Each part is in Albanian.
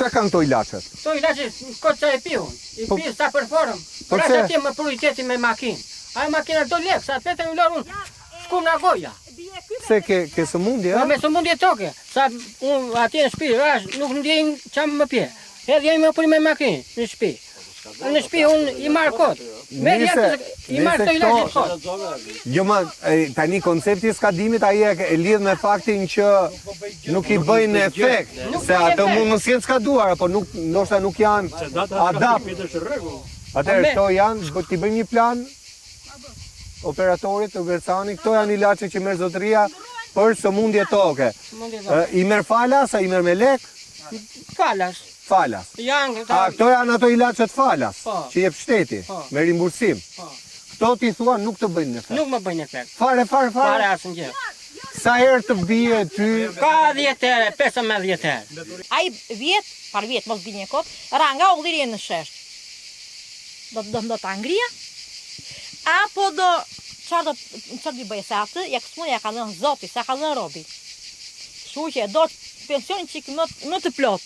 Çka kanë këto ilaçet? Këto ilaçe kot sa e pihun. I pi sa përforëm. Por sa ti më prioriteti me makinë. Ai makina do lek, sa vetëm i lor unë. Shkum nga goja. Se ke sëmundje, a? Me sëmundje toke. Sa unë atje në shtëpi, nuk ndjej çam më pje. Edhe jam më puni me makinë në shtëpi. Në shtëpi unë i marr kot. Me i marr këto ilaçe kot. Jo ma, tani koncepti skadimit ai e lidh me faktin që nuk i bëjnë efekt, se ato mund mos jenë skaduar, apo nuk ndoshta nuk janë adapt. Atëherë këto janë, do t'i bëjmë një plan operatorit të Vercani, këto janë ilaçe që merr zotëria për sëmundje toke. I merr falas, a i merr me lek? Falas. Falas. Këto janë ato ilaçet falas, që jep shteti, me rimbursim. Këto ti thua nuk të bëjnë efekt. Nuk më bëjnë efekt. Fare. Fare asnjë. Sa herë të bie ty? Ka 10 herë, 15 herë. Ai par vjet mos bie një kot, ra nga ulliri në shesh. Do ta ngrija? Apo çfarë do bëj se atë, ja kësmon ja ka dhënë Zoti, sa ka dhënë robi. Kështu që do pensionin çik më të plot.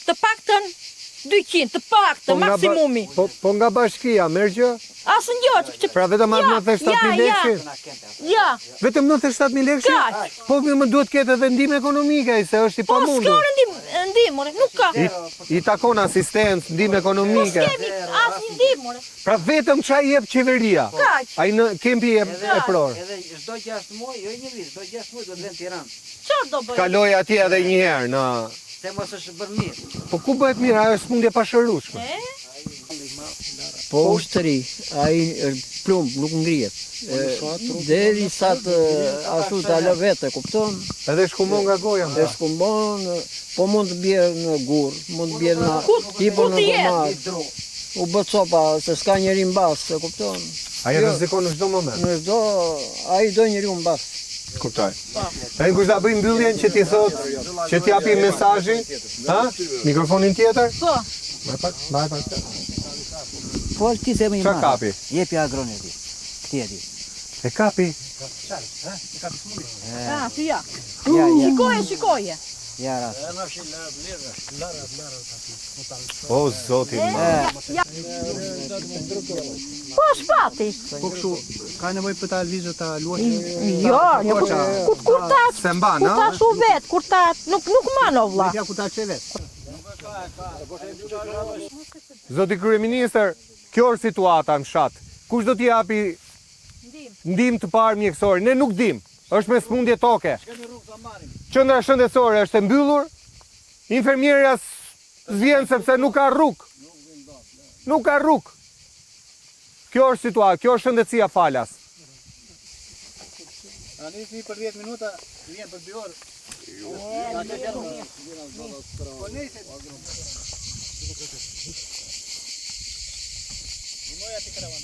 Të paktën 200, të paktën maksimumi. Po nga bashkia, merr gjë? Asnjë. Pra vetëm 97.000 lekë? Ja. Vetëm 97.000 lekë? Po më duhet ketë edhe ndihmë ekonomike, se është i pamundur. Po s'ka ndihmë, nuk ka. I takon asistencë, ndihmë ekonomike. Po s'kemi asnjë ndihmë. Pra vetëm çfarë jep qeveria? Ai në kempi e pror. Edhe çdo 6 muaj, jo një vit, çdo 6 muaj do të vjen në Tiranë. Çfarë do bëj? Kaloj atje edhe një herë në Se mos është bërë mirë. Po ku bëhet mirë, ajo është smundje pashërueshme. Po ushtëri, ai është plumb, nuk ngrihet. Deri sa të ashtu ta lë vetë, kupton? Edhe shkumon nga goja. Edhe shkumon, po mund të bjerë në gur, mund të bjerë në tipon në gomat. U bë copa, se s'ka njeri mbas, e kupton? Ai rrezikon në çdo moment. Në çdo, ai do njeriu mbas. Kuptoj. Ai kush ta bëj mbylljen që ti thot, që ti japi mesazhin, ha? Mikrofonin tjetër? Po. Mbaj pak. Po ti se më i madh. Çka kapi? Jepi agroneti. Këti e di. E kapi? Ja. Shikoje. Ja ras. O zoti. Po shpati. Po kështu, ka nevojë për ta lvizë ta luajë. Jo, kur ta se mban, kur ta shu vet, kur ta nuk man o vlla. Ja ku ta çe vet. Zoti kryeministër, kjo është situata në fshat. Kush do t'i japi ndihmë të parë mjekësore? Ne nuk dim. Është me smundje toke. Qendra shëndetësore është e mbyllur. Infermierja s'vjen sepse nuk ka rrugë. Nuk ka rrugë. Kjo është situata, kjo është shëndetësia falas. A nisi për 10 minuta, vjen për 2 orë. Po nisi. Moja ti karavan.